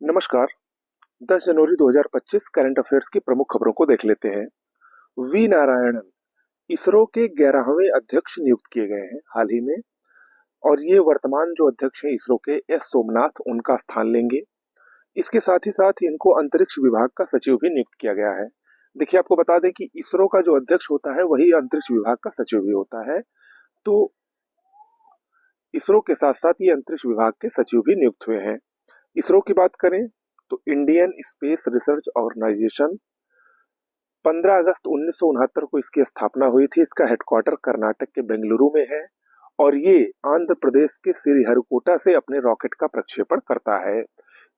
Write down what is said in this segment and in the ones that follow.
नमस्कार। 10 जनवरी 2025 current affairs की प्रमुख खबरों को देख लेते हैं। वी नारायणन इसरो के 11वें अध्यक्ष नियुक्त किए गए हैं हाल ही में, और ये वर्तमान जो अध्यक्ष हैं इसरो के एस सोमनाथ उनका स्थान लेंगे। इसके साथ ही साथ इनको अंतरिक्ष विभाग का सचिव भी नियुक्त किया गया है। देखिए, आपको बता दें कि इसरो का जो अध्यक्ष होता है वही अंतरिक्ष विभाग का सचिव भी होता है। तो इसरो के साथ साथ ये अंतरिक्ष विभाग के सचिव भी नियुक्त हुए हैं। इसरो की बात करें तो इंडियन स्पेस रिसर्च ऑर्गेनाइजेशन 15 अगस्त 1969 को इसकी स्थापना हुई थी। इसका हेडक्वार्टर कर्नाटक के बेंगलुरु में है और ये आंध्र प्रदेश के श्रीहरिकोटा से अपने रॉकेट का प्रक्षेपण करता है।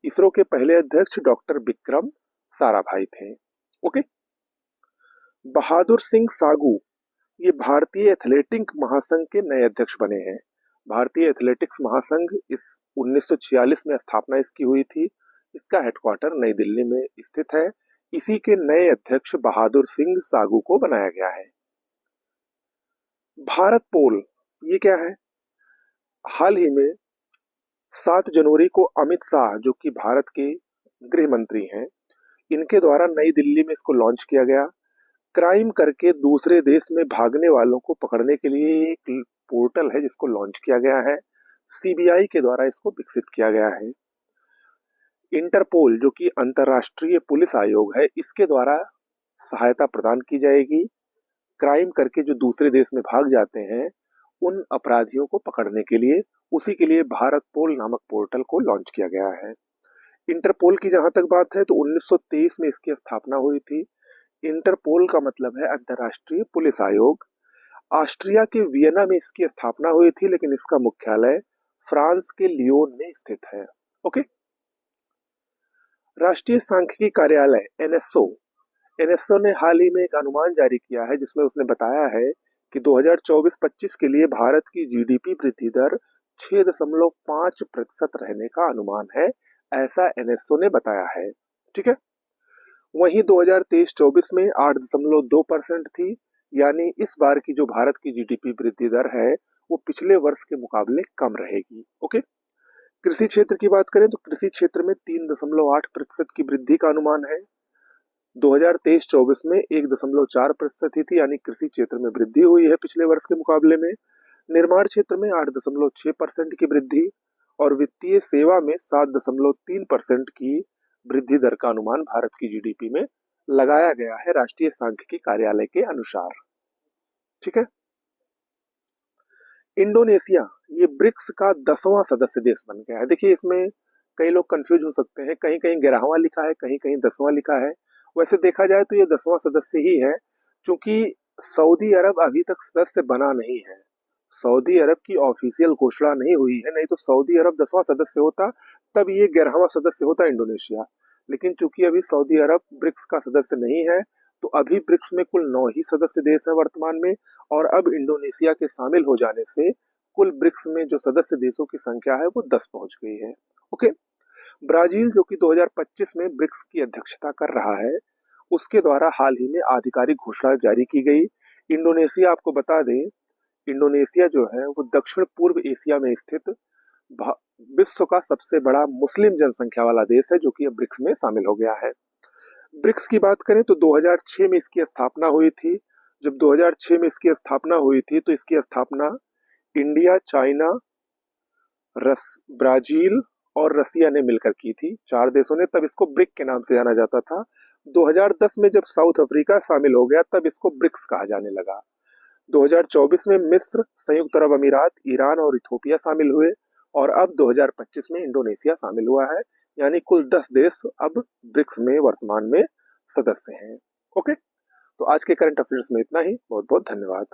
इसरो के पहले अध्यक्ष डॉक्टर विक्रम साराभाई थे। ओके। बहादुर सिंह सागू ये भारतीय एथलेटिक महासंघ के नए अध्यक्ष बने हैं। भारतीय एथलेटिक्स महासंघ इस 1946 में स्थापना इसकी हुई थी। इसका हेडक्वार्टर नई दिल्ली में स्थित है। इसी के नए अध्यक्ष बहादुर सिंह सागू को बनाया गया है। भारत पोल ये क्या है? हाल ही में 7 जनवरी को अमित शाह जो कि भारत के गृह मंत्री हैं, इनके द्वारा नई दिल्ली में इसको लॉन्च किया गया। क्राइम करके दूसरे देश में भागने वालों को पकड़ने के लिए एक पोर्टल है जिसको लॉन्च किया गया है। सीबीआई के द्वारा इसको विकसित किया गया है। इंटरपोल जो कि अंतर्राष्ट्रीय पुलिस आयोग है, इसके द्वारा सहायता प्रदान की जाएगी। क्राइम करके जो दूसरे देश में भाग जाते हैं उन अपराधियों को पकड़ने के लिए, उसी के लिए भारत पोल नामक पोर्टल को लॉन्च किया गया है। इंटरपोल की जहां तक बात है तो 1923 में इसकी स्थापना हुई थी। इंटरपोल का मतलब है अंतर्राष्ट्रीय पुलिस आयोग। ऑस्ट्रिया के वियना में इसकी स्थापना हुई थी, लेकिन इसका मुख्यालय फ्रांस के लियोन में स्थित है। ओके। राष्ट्रीय सांख्यिकी कार्यालय एनएसओ ने हाल ही में एक अनुमान जारी किया है जिसमें उसने बताया है कि 2024-25 के लिए भारत की जीडीपी वृद्धि दर 6.5% रहने का अनुमान है, ऐसा एनएसओ ने बताया है। ठीक है। वहीं 2023-24 में 8.2% थी, यानी इस बार की जो भारत की जीडीपी वृद्धि दर है वो पिछले वर्ष के मुकाबले कम रहेगी। ओके। कृषि क्षेत्र की बात करें तो कृषि क्षेत्र में 3.8% की वृद्धि का अनुमान है। 2023-24 में 1.4% ही थी, यानी कृषि क्षेत्र में वृद्धि हुई है पिछले वर्ष के मुकाबले में। निर्माण क्षेत्र में 8.6% की वृद्धि और वित्तीय सेवा में 7.3% की वृद्धि दर का अनुमान भारत की जीडीपी में लगाया गया है राष्ट्रीय सांख्यिकी कार्यालय के अनुसार। ठीक है। इंडोनेशिया ये ब्रिक्स का 10वां सदस्य देश बन गया है। देखिए, इसमें कई लोग कंफ्यूज हो सकते हैं, कहीं कहीं 11वां लिखा है, कहीं कहीं 10वां लिखा है। वैसे देखा जाए तो ये 10वां सदस्य ही है, क्योंकि सऊदी अरब अभी तक सदस्य बना नहीं है। सऊदी अरब की ऑफिशियल घोषणा नहीं हुई है, नहीं तो सऊदी अरब 10वां सदस्य होता, तब ये 11वां सदस्य होता इंडोनेशिया। लेकिन चूंकि अभी सऊदी अरब ब्रिक्स का सदस्य नहीं है, तो अभी ब्रिक्स में कुल 9 ही सदस्य देश है वर्तमान में, और अब इंडोनेशिया के शामिल हो जाने से कुल ब्रिक्स में जो सदस्य देशों की संख्या है वो 10 पहुंच गई है। ओके। ब्राजील जो कि 2025 में ब्रिक्स की अध्यक्षता कर रहा है, उसके द्वारा हाल ही में आधिकारिक घोषणा जारी की गई। इंडोनेशिया, आपको बता दें, इंडोनेशिया जो है वो दक्षिण पूर्व एशिया में स्थित विश्व का सबसे बड़ा मुस्लिम जनसंख्या वाला देश है, जो कि अब ब्रिक्स में शामिल हो गया है। ब्रिक्स की बात करें तो 2006 में इसकी स्थापना हुई थी। जब 2006 में इसकी स्थापना हुई थी तो इसकी स्थापना इंडिया, चाइना, ब्राजील और रसिया ने मिलकर की थी, 4 देशों ने। तब इसको ब्रिक के नाम से जाना जाता था। 2010 में जब साउथ अफ्रीका शामिल हो गया तब इसको ब्रिक्स कहा जाने लगा। 2024 में मिस्र, संयुक्त अरब अमीरात, ईरान और इथोपिया शामिल हुए, और अब 2025 में इंडोनेशिया शामिल हुआ है, यानी कुल 10 देश अब ब्रिक्स में वर्तमान में सदस्य हैं। ओके। तो आज के करंट अफेयर्स में इतना ही। बहुत बहुत धन्यवाद।